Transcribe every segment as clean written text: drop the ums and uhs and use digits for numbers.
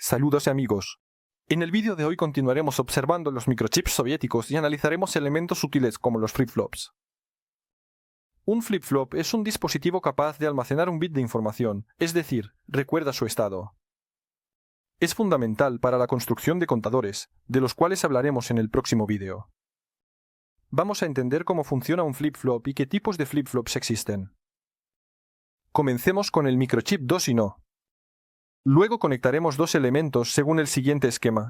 Saludos amigos. En el vídeo de hoy continuaremos observando los microchips soviéticos y analizaremos elementos útiles como los flip-flops. Un flip-flop es un dispositivo capaz de almacenar un bit de información, es decir, recuerda su estado. Es fundamental para la construcción de contadores, de los cuales hablaremos en el próximo vídeo. Vamos a entender cómo funciona un flip-flop y qué tipos de flip-flops existen. Comencemos con el microchip 2 y no. Luego conectaremos dos elementos según el siguiente esquema.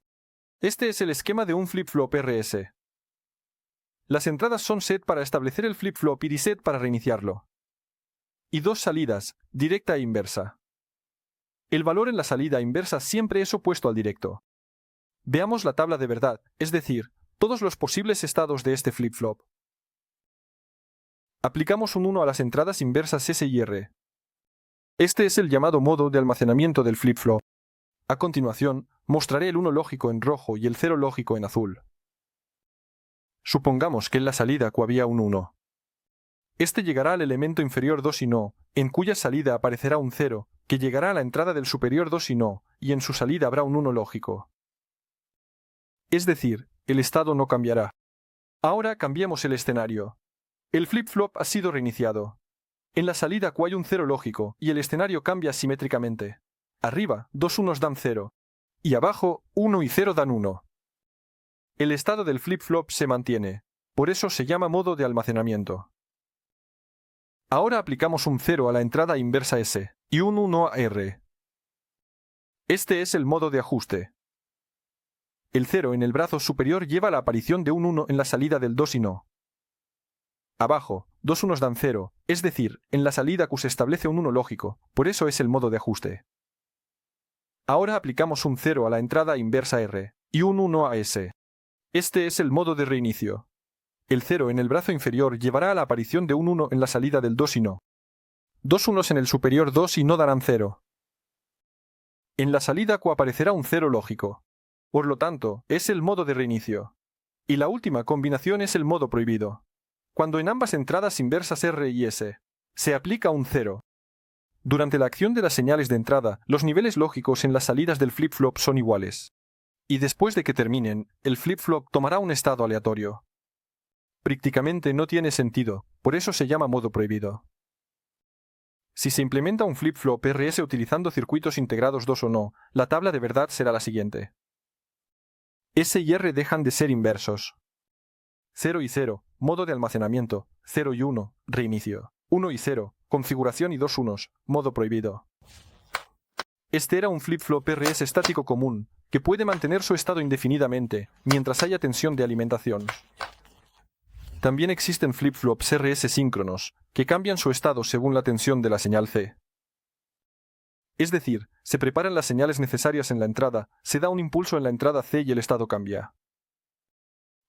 Este es el esquema de un flip-flop RS. Las entradas son set para establecer el flip-flop y reset para reiniciarlo. Y dos salidas, directa e inversa. El valor en la salida inversa siempre es opuesto al directo. Veamos la tabla de verdad, es decir, todos los posibles estados de este flip-flop. Aplicamos un 1 a las entradas inversas S y R. Este es el llamado modo de almacenamiento del flip-flop. A continuación, mostraré el 1 lógico en rojo y el 0 lógico en azul. Supongamos que en la salida Q había un 1. Este llegará al elemento inferior 2 y no, en cuya salida aparecerá un 0, que llegará a la entrada del superior 2 y no, y en su salida habrá un 1 lógico. Es decir, el estado no cambiará. Ahora cambiemos el escenario. El flip-flop ha sido reiniciado. En la salida Q hay un 0 lógico, y el escenario cambia simétricamente. Arriba, dos unos dan 0. Y abajo, 1 y 0 dan 1. El estado del flip-flop se mantiene. Por eso se llama modo de almacenamiento. Ahora aplicamos un 0 a la entrada inversa S, y un 1 a R. Este es el modo de ajuste. El 0 en el brazo superior lleva a la aparición de un 1 en la salida del 2 y no. Abajo, dos unos dan 0, es decir, en la salida Q se establece un 1 lógico, por eso es el modo de ajuste. Ahora aplicamos un 0 a la entrada inversa R, y un 1 a S. Este es el modo de reinicio. El 0 en el brazo inferior llevará a la aparición de un 1 en la salida del 2 y no. Dos unos en el superior 2 y no darán 0. En la salida Q aparecerá un 0 lógico. Por lo tanto, es el modo de reinicio. Y la última combinación es el modo prohibido. Cuando en ambas entradas inversas R y S se aplica un 0. Durante la acción de las señales de entrada, los niveles lógicos en las salidas del flip-flop son iguales. Y después de que terminen, el flip-flop tomará un estado aleatorio. Prácticamente no tiene sentido, por eso se llama modo prohibido. Si se implementa un flip-flop RS utilizando circuitos integrados 2 o no, la tabla de verdad será la siguiente. S y R dejan de ser inversos. 0 y 0, modo de almacenamiento, 0 y 1, reinicio. 1 y 0, configuración y dos unos, modo prohibido. Este era un flip-flop RS estático común, que puede mantener su estado indefinidamente, mientras haya tensión de alimentación. También existen flip-flops RS síncronos, que cambian su estado según la tensión de la señal C. Es decir, se preparan las señales necesarias en la entrada, se da un impulso en la entrada C y el estado cambia.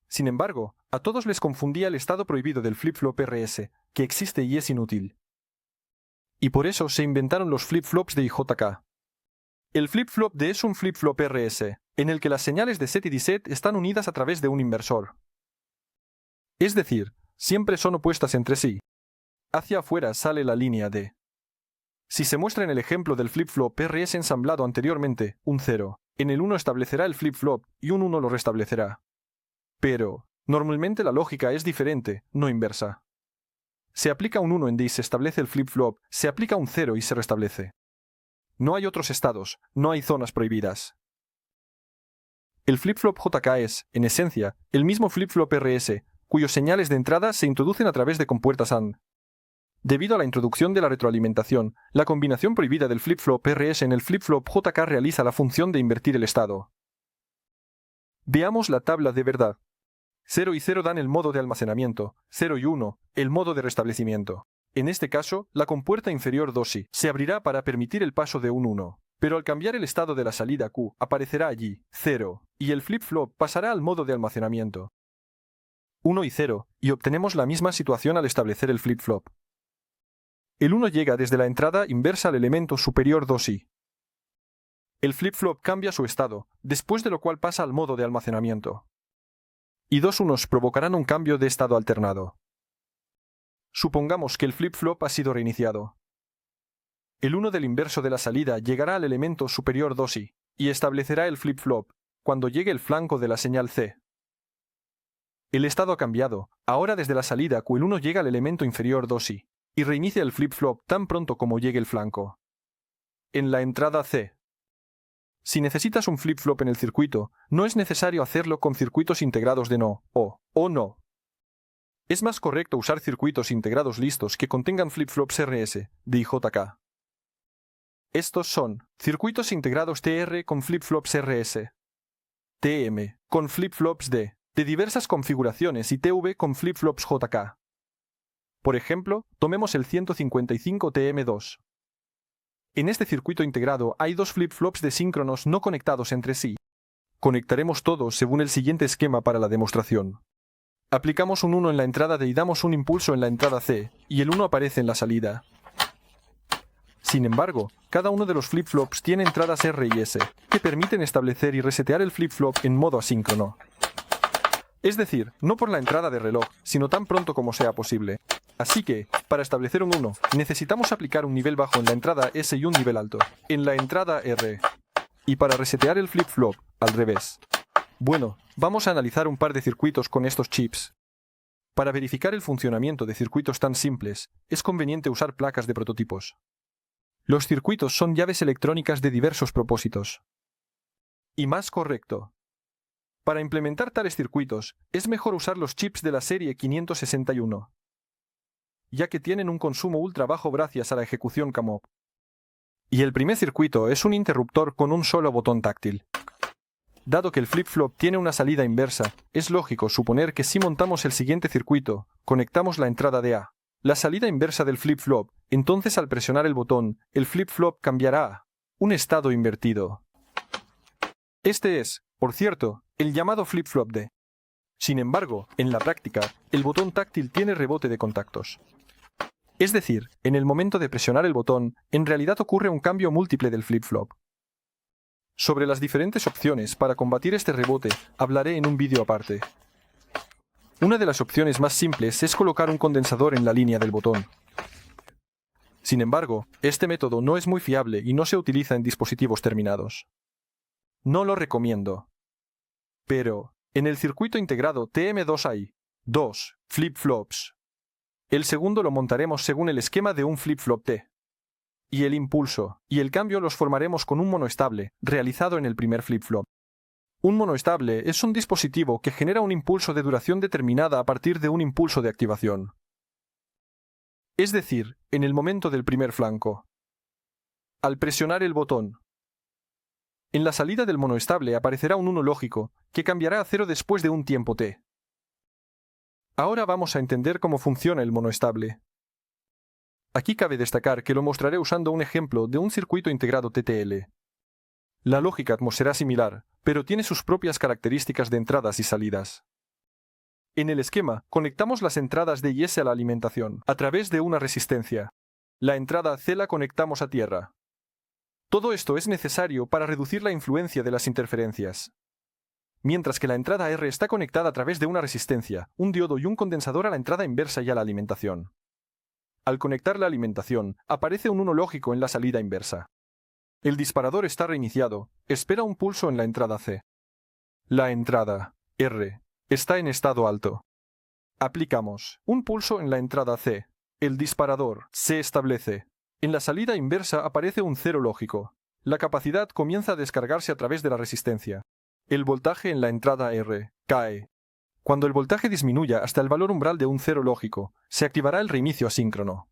Sin embargo, a todos les confundía el estado prohibido del flip-flop RS, que existe y es inútil. Y por eso se inventaron los flip-flops de IJK. El flip-flop D es un flip-flop RS, en el que las señales de set y reset están unidas a través de un inversor. Es decir, siempre son opuestas entre sí. Hacia afuera sale la línea D. Si se muestra en el ejemplo del flip-flop RS ensamblado anteriormente, un 0, en el 1 establecerá el flip-flop y un 1 lo restablecerá. Pero, normalmente la lógica es diferente, no inversa. Se aplica un 1 en D y se establece el flip-flop, se aplica un 0 y se restablece. No hay otros estados, no hay zonas prohibidas. El flip-flop JK es, en esencia, el mismo flip-flop RS, cuyos señales de entrada se introducen a través de compuertas AND. Debido a la introducción de la retroalimentación, la combinación prohibida del flip-flop RS en el flip-flop JK realiza la función de invertir el estado. Veamos la tabla de verdad. 0 y 0 dan el modo de almacenamiento, 0 y 1, el modo de restablecimiento. En este caso, la compuerta inferior 2i se abrirá para permitir el paso de un 1, pero al cambiar el estado de la salida Q, aparecerá allí, 0, y el flip-flop pasará al modo de almacenamiento. 1 y 0, y obtenemos la misma situación al establecer el flip-flop. El 1 llega desde la entrada inversa al elemento superior 2i. El flip-flop cambia su estado, después de lo cual pasa al modo de almacenamiento. Y dos unos provocarán un cambio de estado alternado. Supongamos que el flip-flop ha sido reiniciado. El 1 del inverso de la salida llegará al elemento superior 2i, y establecerá el flip-flop cuando llegue el flanco de la señal C. El estado ha cambiado. Ahora desde la salida Q1 llega al elemento inferior 2i y reinicia el flip-flop tan pronto como llegue el flanco. En la entrada C. Si necesitas un flip-flop en el circuito, no es necesario hacerlo con circuitos integrados de no, o no. Es más correcto usar circuitos integrados listos que contengan flip-flops RS, de IJK. Estos son circuitos integrados TR con flip-flops RS, TM con flip-flops de diversas configuraciones y TV con flip-flops JK. Por ejemplo, tomemos el 155 TM2. En este circuito integrado hay dos flip-flops de síncronos no conectados entre sí. Conectaremos todos según el siguiente esquema para la demostración. Aplicamos un 1 en la entrada D y damos un impulso en la entrada C, y el 1 aparece en la salida. Sin embargo, cada uno de los flip-flops tiene entradas R y S, que permiten establecer y resetear el flip-flop en modo asíncrono. Es decir, no por la entrada de reloj, sino tan pronto como sea posible. Así que, para establecer un 1, necesitamos aplicar un nivel bajo en la entrada S y un nivel alto en la entrada R. Y para resetear el flip-flop, al revés. Bueno, vamos a analizar un par de circuitos con estos chips. Para verificar el funcionamiento de circuitos tan simples, es conveniente usar placas de prototipos. Los circuitos son llaves electrónicas de diversos propósitos. Y más correcto. Para implementar tales circuitos, es mejor usar los chips de la serie 561, ya que tienen un consumo ultra bajo gracias a la ejecución CAMOP. Y el primer circuito es un interruptor con un solo botón táctil. Dado que el flip-flop tiene una salida inversa, es lógico suponer que si montamos el siguiente circuito, conectamos la entrada de A, la salida inversa del flip-flop, entonces al presionar el botón, el flip-flop cambiará a un estado invertido. Este es, por cierto, el llamado flip-flop D. Sin embargo, en la práctica, el botón táctil tiene rebote de contactos. Es decir, en el momento de presionar el botón, en realidad ocurre un cambio múltiple del flip-flop. Sobre las diferentes opciones para combatir este rebote, hablaré en un vídeo aparte. Una de las opciones más simples es colocar un condensador en la línea del botón. Sin embargo, este método no es muy fiable y no se utiliza en dispositivos terminados. No lo recomiendo. Pero, en el circuito integrado TM2 hay dos flip-flops. El segundo lo montaremos según el esquema de un flip-flop T. Y el impulso y el cambio los formaremos con un monoestable, realizado en el primer flip-flop. Un monoestable es un dispositivo que genera un impulso de duración determinada a partir de un impulso de activación. Es decir, en el momento del primer flanco. Al presionar el botón, en la salida del monoestable aparecerá un 1 lógico, que cambiará a 0 después de un tiempo t. Ahora vamos a entender cómo funciona el monoestable. Aquí cabe destacar que lo mostraré usando un ejemplo de un circuito integrado TTL. La lógica será similar, pero tiene sus propias características de entradas y salidas. En el esquema, conectamos las entradas D y S a la alimentación, a través de una resistencia. La entrada C la conectamos a tierra. Todo esto es necesario para reducir la influencia de las interferencias. Mientras que la entrada R está conectada a través de una resistencia, un diodo y un condensador a la entrada inversa y a la alimentación. Al conectar la alimentación, aparece un 1 lógico en la salida inversa. El disparador está reiniciado, espera un pulso en la entrada C. La entrada R está en estado alto. Aplicamos un pulso en la entrada C. El disparador se establece. En la salida inversa aparece un 0 lógico. La capacidad comienza a descargarse a través de la resistencia. El voltaje en la entrada R cae. Cuando el voltaje disminuya hasta el valor umbral de un 0 lógico, se activará el reinicio asíncrono.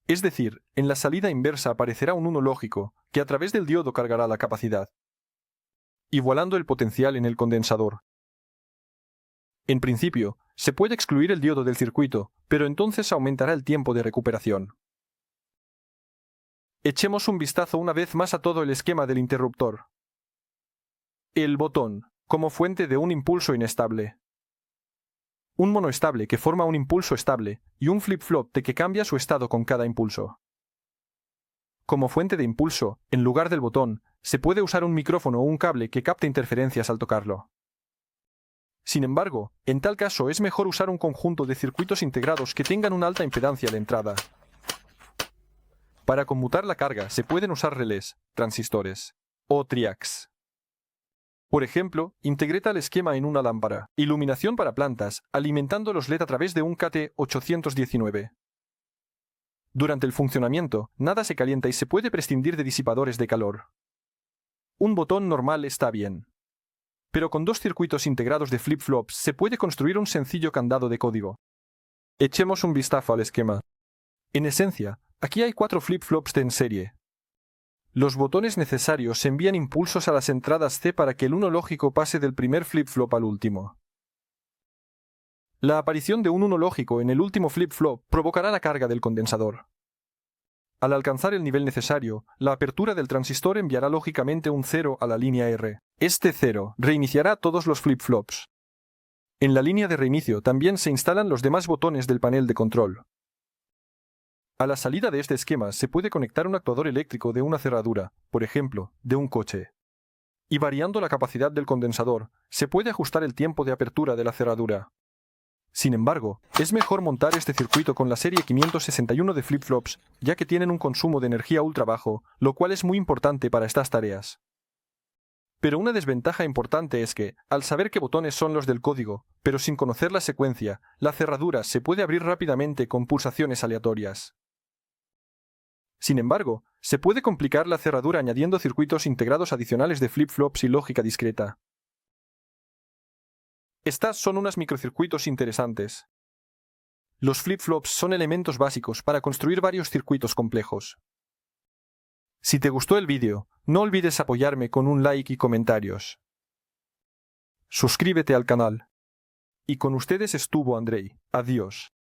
Es decir, en la salida inversa aparecerá un 1 lógico, que a través del diodo cargará la capacidad, igualando el potencial en el condensador. En principio, se puede excluir el diodo del circuito, pero entonces aumentará el tiempo de recuperación. Echemos un vistazo una vez más a todo el esquema del interruptor. El botón, como fuente de un impulso inestable. Un monoestable que forma un impulso estable y un flip-flop de que cambia su estado con cada impulso. Como fuente de impulso, en lugar del botón, se puede usar un micrófono o un cable que capte interferencias al tocarlo. Sin embargo, en tal caso es mejor usar un conjunto de circuitos integrados que tengan una alta impedancia de entrada. Para conmutar la carga se pueden usar relés, transistores o triacs. Por ejemplo, integreta el esquema en una lámpara. Iluminación para plantas, alimentando los LED a través de un KT819. Durante el funcionamiento, nada se calienta y se puede prescindir de disipadores de calor. Un botón normal está bien. Pero con dos circuitos integrados de flip-flops se puede construir un sencillo candado de código. Echemos un vistazo al esquema. En esencia, aquí hay 4 flip-flops en serie. Los botones necesarios envían impulsos a las entradas C para que el 1 lógico pase del primer flip-flop al último. La aparición de un 1 lógico en el último flip-flop provocará la carga del condensador. Al alcanzar el nivel necesario, la apertura del transistor enviará lógicamente un 0 a la línea R. Este 0 reiniciará todos los flip-flops. En la línea de reinicio también se instalan los demás botones del panel de control. A la salida de este esquema se puede conectar un actuador eléctrico de una cerradura, por ejemplo, de un coche. Y variando la capacidad del condensador, se puede ajustar el tiempo de apertura de la cerradura. Sin embargo, es mejor montar este circuito con la serie 561 de flip-flops, ya que tienen un consumo de energía ultra bajo, lo cual es muy importante para estas tareas. Pero una desventaja importante es que, al saber qué botones son los del código, pero sin conocer la secuencia, la cerradura se puede abrir rápidamente con pulsaciones aleatorias. Sin embargo, se puede complicar la cerradura añadiendo circuitos integrados adicionales de flip-flops y lógica discreta. Estas son unos microcircuitos interesantes. Los flip-flops son elementos básicos para construir varios circuitos complejos. Si te gustó el vídeo, no olvides apoyarme con un like y comentarios. Suscríbete al canal. Y con ustedes estuvo Andrei. Adiós.